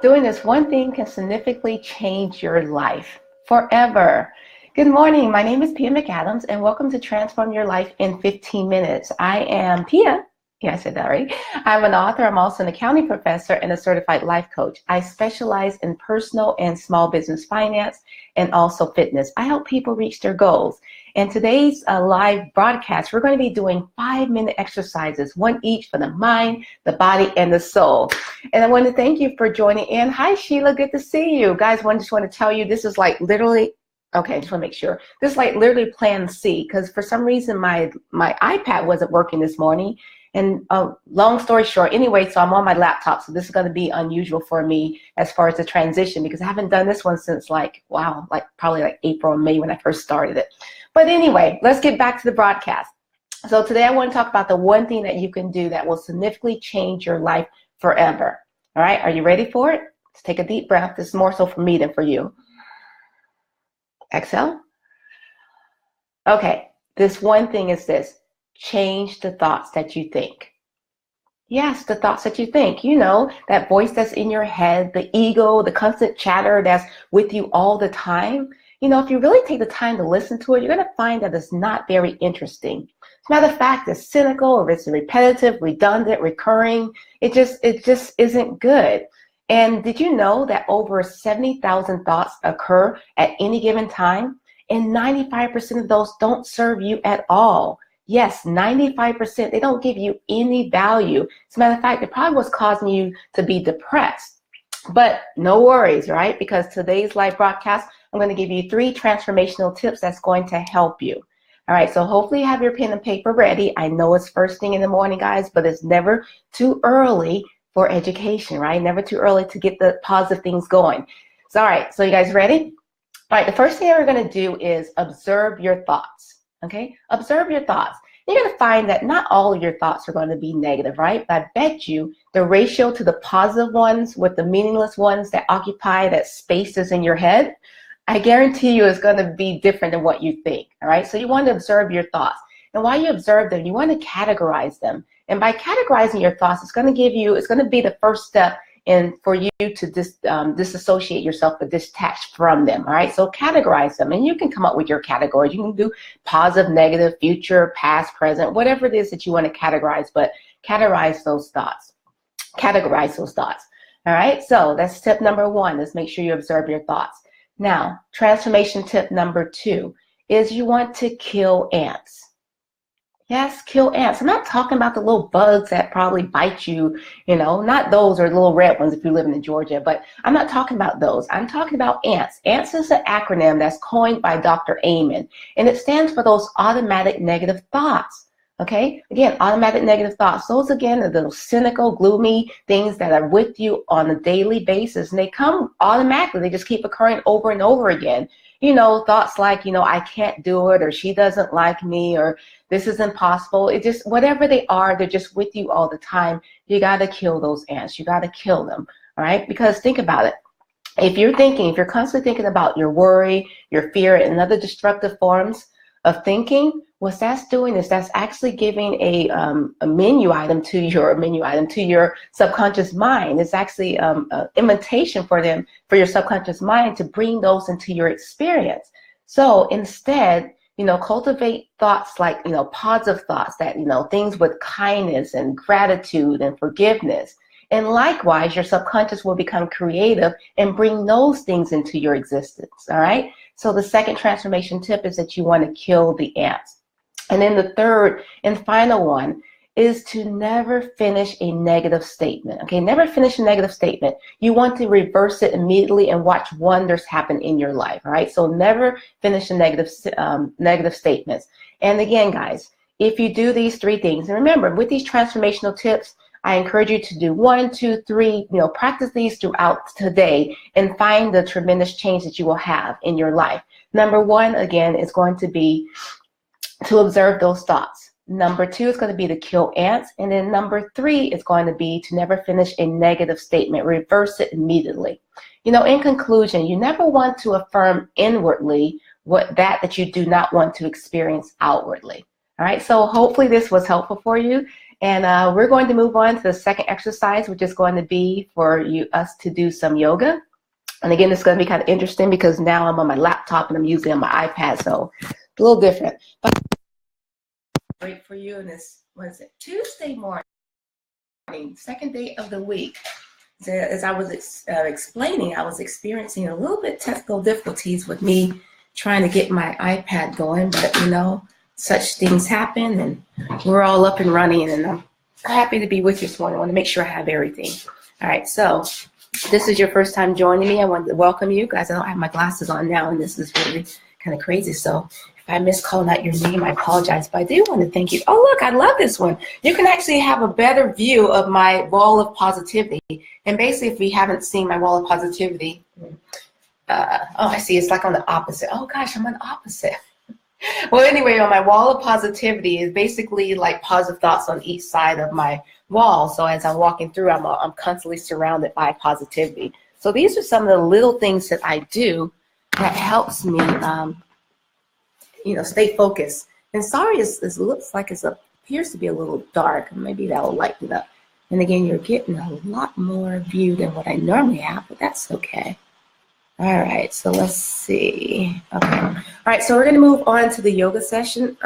Doing this one thing can significantly change your life forever. Good morning. My name is Pia McAdams, and welcome to Transform Your Life in 15 Minutes. I am Pia. Yeah, I said that right. I'm an author. I'm also an accounting professor and a certified life coach. I specialize in personal and small business finance and also fitness. I help people reach their goals. And today's live broadcast, we're going to be doing 5-minute exercises, one each for the mind, the body, and the soul. And I want to thank you for joining in. Hi, Sheila. Good to see you. Guys, I just want to tell you, this is like literally, okay, I just want to make sure. This is like literally plan C, because for some reason my iPad wasn't working this morning. And long story short, anyway, so I'm on my laptop, so this is going to be unusual for me as far as the transition, because I haven't done this one since probably like April or May when I first started it. But anyway, let's get back to the broadcast. So today I want to talk about the one thing that you can do that will significantly change your life forever. All right, are you ready for it? Let's take a deep breath. This is more so for me than for you. Exhale. Okay, this one thing is this. Change the thoughts that you think. Yes, the thoughts that you think. You know, that voice that's in your head, the ego, the constant chatter that's with you all the time. You know, if you really take the time to listen to it, you're going to find that it's not very interesting. As a matter of fact, it's cynical, or it's repetitive, redundant, recurring. It just isn't good. And did you know that over 70,000 thoughts occur at any given time? And 95% of those don't serve you at all. Yes, 95%, they don't give you any value. As a matter of fact, it probably was causing you to be depressed. But no worries, right? Because today's live broadcast, I'm going to give you 3 transformational tips that's going to help you. All right, so hopefully you have your pen and paper ready. I know it's first thing in the morning, guys, but it's never too early for education, right? Never too early to get the positive things going. So, all right, so you guys ready? All right, the first thing we're going to do is observe your thoughts. Okay, observe your thoughts. You're going to find that not all of your thoughts are going to be negative, right? But I bet you the ratio to the positive ones with the meaningless ones that occupy that spaces in your head, I guarantee you is going to be different than what you think. All right, so you want to observe your thoughts. And while you observe them, you want to categorize them. And by categorizing your thoughts, it's going to be the first step in for you to disassociate yourself or detach from them. All right, so categorize them, and you can come up with your categories. You can do positive, negative, future, past, present, whatever it is that you want to categorize, but categorize those thoughts. Categorize those thoughts. All right, so that's tip number 1, is make sure you observe your thoughts. Now, transformation tip number 2 is you want to kill ants. Yes, kill ants. I'm not talking about the little bugs that probably bite you, you know, not those, or little red ones if you live in Georgia, but I'm not talking about those. I'm talking about ants. Ants is an acronym that's coined by Dr. Amen, and it stands for those automatic negative thoughts. Okay, again, automatic negative thoughts. Those, again, are those cynical, gloomy things that are with you on a daily basis, and they come automatically. They just keep occurring over and over again. You know, thoughts like, you know, I can't do it, or she doesn't like me, or this is impossible. It just, whatever they are, they're just with you all the time. You got to kill those ants. You got to kill them. All right, because think about it. If you're constantly thinking about your worry, your fear, and other destructive forms of thinking, what that's doing is that's actually giving a menu item to your subconscious mind. It's actually an invitation for your subconscious mind to bring those into your experience. So instead, you know, cultivate thoughts like, you know, positive thoughts, that, you know, things with kindness and gratitude and forgiveness. And likewise, your subconscious will become creative and bring those things into your existence. All right. So the second transformation tip is that you want to kill the ants. And then the third and final one is to never finish a negative statement. Okay, never finish a negative statement. You want to reverse it immediately and watch wonders happen in your life. All right, so never finish a negative statements. And again, guys, if you do these 3 things, and remember, with these transformational tips, I encourage you to do 1, 2, 3, you know, practice these throughout today and find the tremendous change that you will have in your life. Number 1, again, is going to be to observe those thoughts. Number 2 is going to be to kill ants. And then number 3 is going to be to never finish a negative statement. Reverse it immediately. You know, in conclusion, you never want to affirm inwardly that you do not want to experience outwardly. All right, so hopefully this was helpful for you. And we're going to move on to the second exercise, which is going to be for us to do some yoga. And again, it's going to be kind of interesting because now I'm on my laptop and I'm using my iPad, so it's a little different. But great for you in this, what is it, Tuesday morning, second day of the week. So as I was explaining, I was experiencing a little bit technical difficulties with me trying to get my iPad going, but you know, such things happen and we're all up and running, and I'm happy to be with you this morning. I want to make sure I have everything. All right, so this is your first time joining me. I want to welcome you guys. I don't have my glasses on now, and this is really kind of crazy. So if I miss calling out your name, I apologize, but I do want to thank you. Oh, look, I love this one. You can actually have a better view of my wall of positivity. And basically, if you haven't seen my wall of positivity, oh, I see. It's like on the opposite. Oh, gosh, I'm on the opposite. Well, anyway, on my wall of positivity is basically like positive thoughts on each side of my wall. So as I'm walking through, I'm constantly surrounded by positivity. So these are some of the little things that I do that helps me, you know, stay focused. And sorry, it looks like it appears to be a little dark. Maybe that will lighten up. And again, you're getting a lot more view than what I normally have, but that's okay. All right, so let's see. Okay. All right, so we're going to move on to the yoga session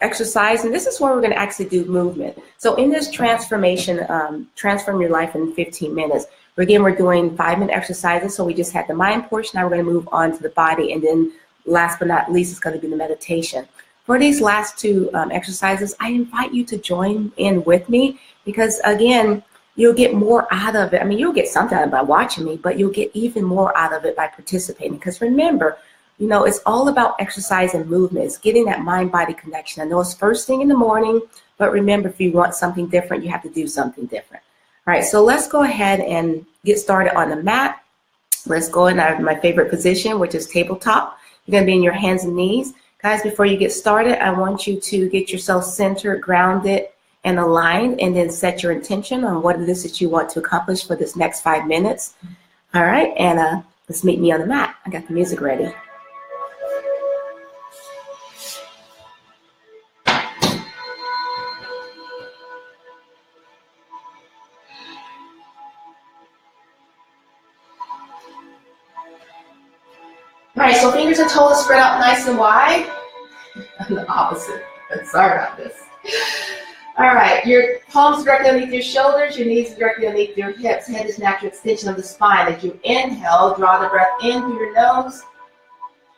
exercise, and this is where we're going to actually do movement. So in this transformation, transform your life in 15 minutes. Again, we're doing 5-minute exercises, so we just had the mind portion. Now we're going to move on to the body, and then last but not least, it's going to be the meditation. For these last two exercises, I invite you to join in with me because, again, you'll get more out of it. I mean, you'll get something out of it by watching me, but you'll get even more out of it by participating. Because remember, you know, it's all about exercise and movement. It's getting that mind-body connection. I know it's first thing in the morning, but remember, if you want something different, you have to do something different. All right, so let's go ahead and get started on the mat. Let's go in my favorite position, which is tabletop. You're going to be in your hands and knees. Guys, before you get started, I want you to get yourself centered, grounded, and aligned, and then set your intention on what it is that you want to accomplish for this next 5 minutes. All right, and let's meet me on the mat. I got the music ready. All right, so fingers and toes spread out nice and wide. I'm the opposite. Sorry about this. All right, your palms directly underneath your shoulders, your knees directly underneath your hips. Head is natural extension of the spine. As you inhale, draw the breath in through your nose.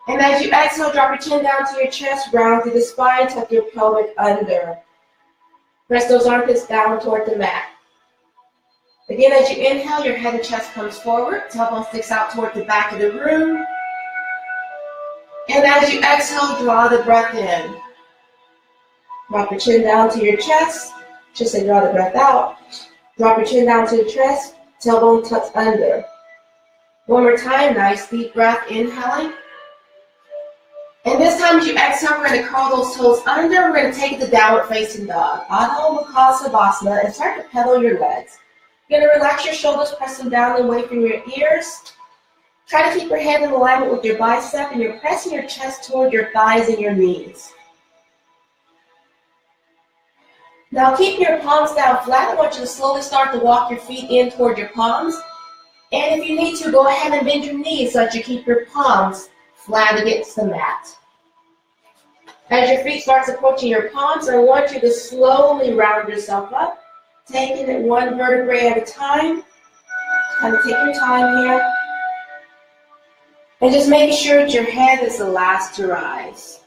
And as you exhale, drop your chin down to your chest, round through the spine, tuck your pelvic under. Press those armpits down toward the mat. Again, as you inhale, your head and chest comes forward. Tailbone sticks out toward the back of the room. And as you exhale, draw the breath in. Drop your chin down to your chest. Just say draw the breath out. Drop your chin down to your chest. Tailbone tucks under. One more time, nice deep breath, inhaling. And this time as you exhale, we're going to curl those toes under. We're going to take the downward facing dog. Adho Mukha Savasana, and start to pedal your legs. You're going to relax your shoulders, press them down and away from your ears. Try to keep your head in alignment with your bicep, and you're pressing your chest toward your thighs and your knees. Now keep your palms down flat. I want you to slowly start to walk your feet in toward your palms. And if you need to, go ahead and bend your knees so that you keep your palms flat against the mat. As your feet start approaching your palms, I want you to slowly round yourself up, taking it one vertebrae at a time. Kind of take your time here. And just making sure that your head is the last to rise.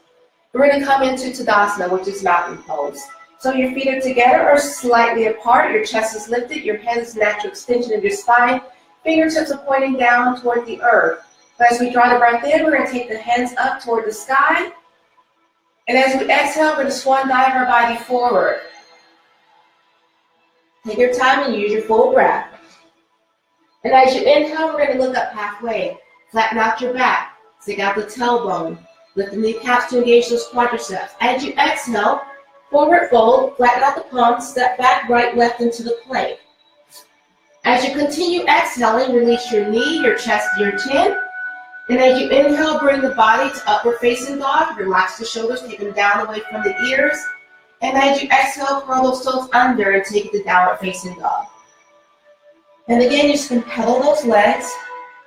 We're going to come into Tadasana, which is mountain pose. So your feet are together or slightly apart. Your chest is lifted. Your head is a natural extension of your spine. Fingertips are pointing down toward the earth. But as we draw the breath in, we're going to take the hands up toward the sky. And as we exhale, we're going to swan dive our body forward. Take your time and use your full breath. And as you inhale, we're going to look up halfway. Flatten out your back. Stick out the tailbone. Lift the kneecaps to engage those quadriceps. As you exhale, forward fold, flatten out the palms, step back, right, left into the plank. As you continue exhaling, release your knee, your chest, your chin. And as you inhale, bring the body to upward facing dog. Relax the shoulders, take them down away from the ears. And as you exhale, curl those toes under and take the downward facing dog. And again, you just can pedal those legs.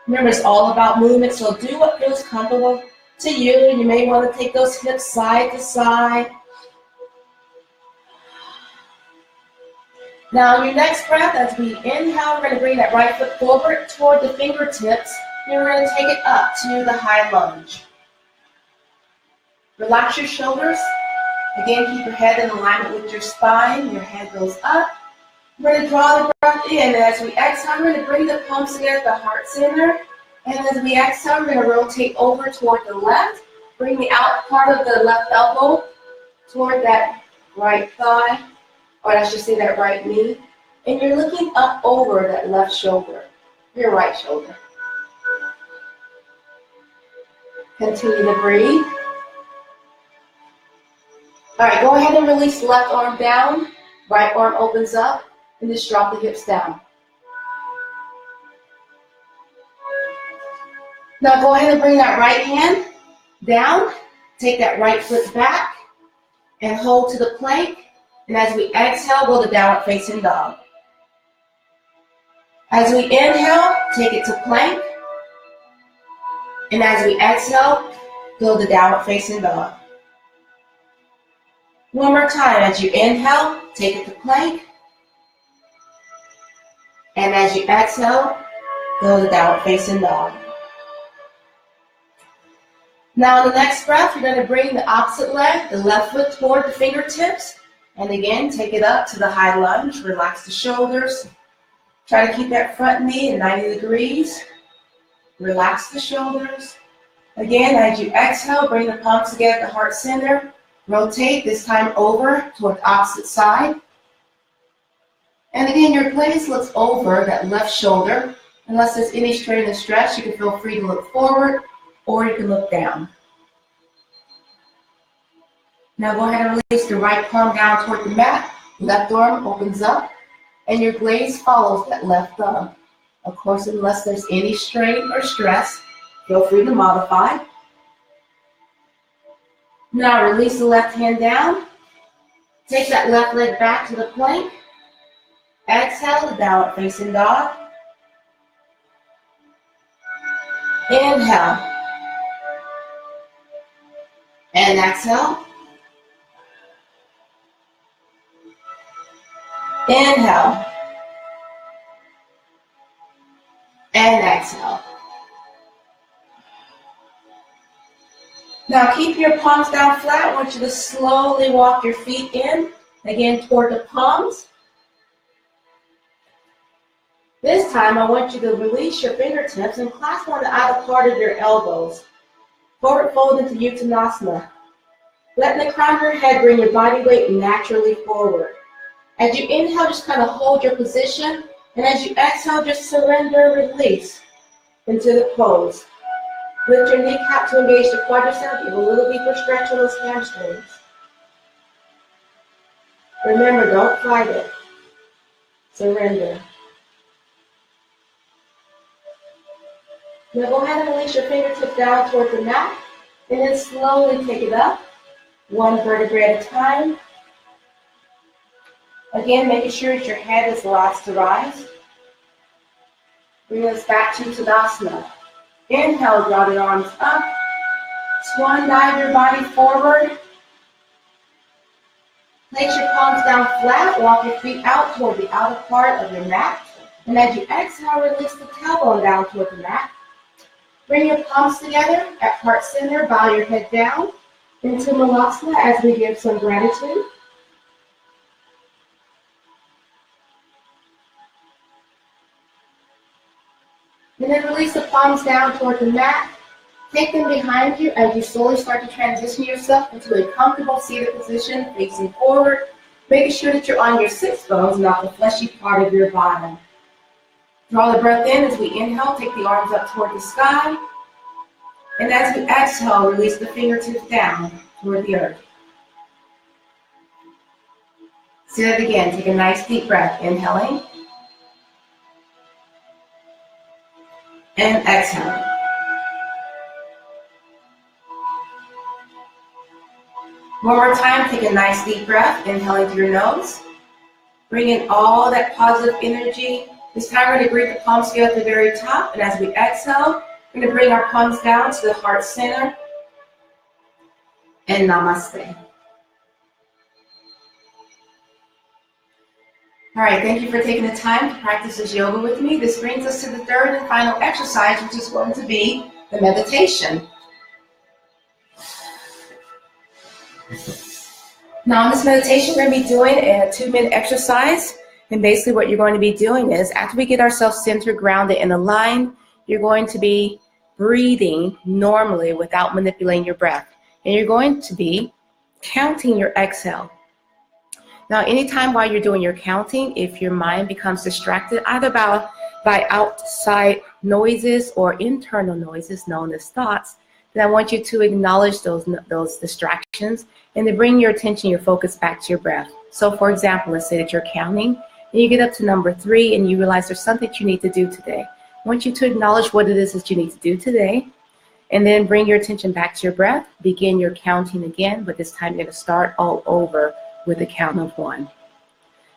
Remember, it's all about movement, so do what feels comfortable to you. You may want to take those hips side to side. Now, your next breath, as we inhale, we're going to bring that right foot forward toward the fingertips, and we're going to take it up to the high lunge. Relax your shoulders. Again, keep your head in alignment with your spine. Your head goes up. We're going to draw the breath in, and as we exhale, we're going to bring the palms together at the heart center. And as we exhale, we're going to rotate over toward the left. Bring the out part of the left elbow toward that right thigh, or I should say that right knee. And you're looking up over that left shoulder, your right shoulder. Continue to breathe. All right, go ahead and release left arm down. Right arm opens up, and just drop the hips down. Now go ahead and bring that right hand down. Take that right foot back and hold to the plank. And as we exhale, go to downward facing dog. As we inhale, take it to plank. And as we exhale, go to downward facing dog. One more time. As you inhale, take it to plank. And as you exhale, go to downward facing dog. Now, the next breath, you're going to bring the opposite leg, the left foot toward the fingertips. And again, take it up to the high lunge. Relax the shoulders. Try to keep that front knee at 90 degrees. Relax the shoulders. Again, as you exhale, bring the palms together at the heart center. Rotate, this time over toward the opposite side. And again, your gaze looks over that left shoulder. Unless there's any strain or stretch, you can feel free to look forward, or you can look down. Now go ahead and release the right palm down toward the mat. Left arm opens up, and your gaze follows that left thumb. Of course, unless there's any strain or stress, feel free to modify. Now release the left hand down. Take that left leg back to the plank. Exhale to downward facing dog. Inhale. And exhale. Inhale. And exhale. Now keep your palms down flat. I want you to slowly walk your feet in, again toward the palms. This time I want you to release your fingertips and clasp on the outer part of your elbows. Forward fold into Uttanasana. Letting the crown of your head bring your body weight naturally forward. As you inhale, just kind of hold your position. And as you exhale, just surrender, release into the pose. Lift your kneecap to engage the quadricep. Give a little deeper stretch on those hamstrings. Remember, don't fight it. Surrender. Now go ahead and release your fingertips down toward the mat. And then slowly take it up, one vertebrae at a time. Again, making sure that your head is the last to rise. Bring us back to Tadasana. Inhale, draw the arms up. Swan dive your body forward. Place your palms down flat. Walk your feet out toward the outer part of your mat. And as you exhale, release the tailbone down toward the mat. Bring your palms together at heart center. Bow your head down into Malasana as we give some gratitude. And then release the palms down toward the mat. Take them behind you as you slowly start to transition yourself into a comfortable seated position, facing forward, making sure that you're on your sits bones, not the fleshy part of your bottom. Draw the breath in as we inhale, take the arms up toward the sky. And as we exhale, release the fingertips down toward the earth. Say that again. Take a nice deep breath, inhaling. And exhaling. One more time, take a nice deep breath, inhaling through your nose. Bring in all that positive energy. This time we're going to greet the palms together at the very top, and as we exhale, we're going to bring our palms down to the heart center, and namaste. All right, thank you for taking the time to practice this yoga with me. This brings us to the third and final exercise, which is going to be the meditation. Now in this meditation, we're going to be doing a 2-minute exercise. And basically what you're going to be doing is, after we get ourselves centered, grounded, and aligned, you're going to be breathing normally without manipulating your breath. And you're going to be counting your exhale. Now, anytime while you're doing your counting, if your mind becomes distracted, either by outside noises or internal noises known as thoughts, then I want you to acknowledge those distractions and to bring your attention, your focus back to your breath. So, for example, let's say that you're counting and you get up to number 3 and you realize there's something that you need to do today. I want you to acknowledge what it is that you need to do today, and then bring your attention back to your breath. Begin your counting again, but this time you're going to start all over with a count of 1. All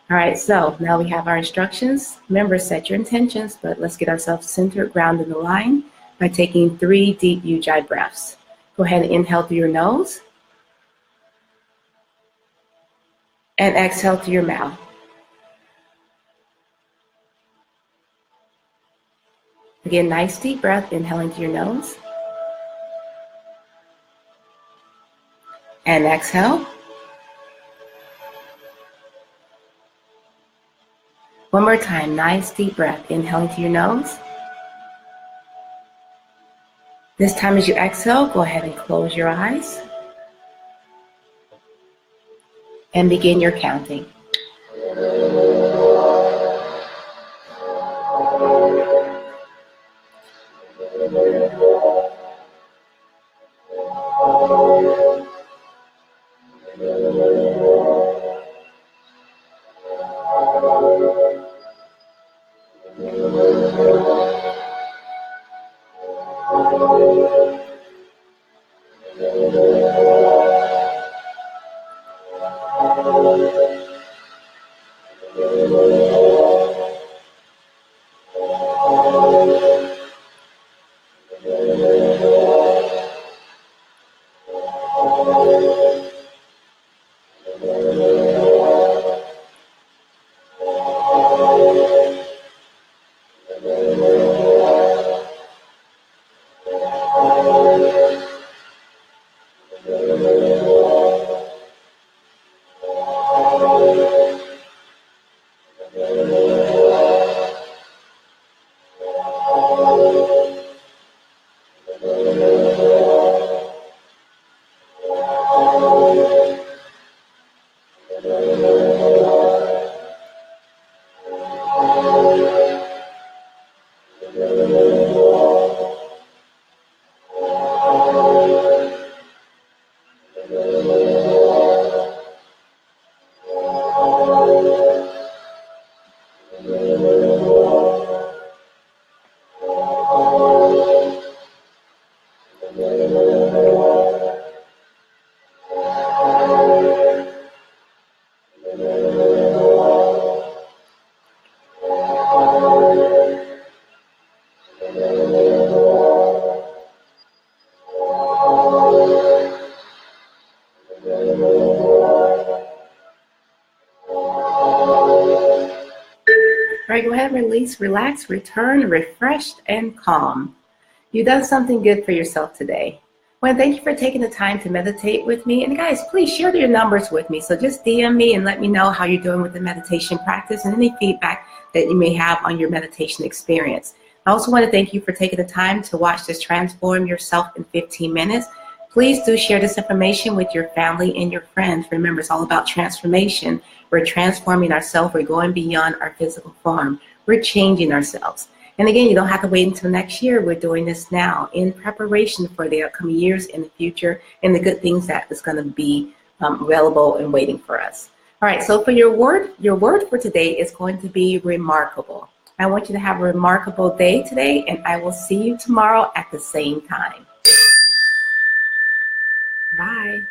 right, so now we have our instructions. Remember, set your intentions, but let's get ourselves centered, grounded, and aligned by taking 3 deep Ujjayi breaths. Go ahead and inhale through your nose and exhale through your mouth. Again, nice deep breath, inhaling through your nose and exhale. One more time, nice deep breath, inhaling through your nose. This time as you exhale, go ahead and close your eyes and begin your counting. All right, go ahead, release, relax, return, refreshed, and calm. You've done something good for yourself today. Well, thank you for taking the time to meditate with me. And guys, please share your numbers with me. So just DM me and let me know how you're doing with the meditation practice and any feedback that you may have on your meditation experience. I also want to thank you for taking the time to watch this Transform Yourself in 15 Minutes. Please do share this information with your family and your friends. Remember, it's all about transformation. We're transforming ourselves. We're going beyond our physical form. We're changing ourselves. And again, you don't have to wait until next year. We're doing this now in preparation for the upcoming years in the future and the good things that is going to be available and waiting for us. All right, so for your word for today is going to be remarkable. I want you to have a remarkable day today, and I will see you tomorrow at the same time. Bye.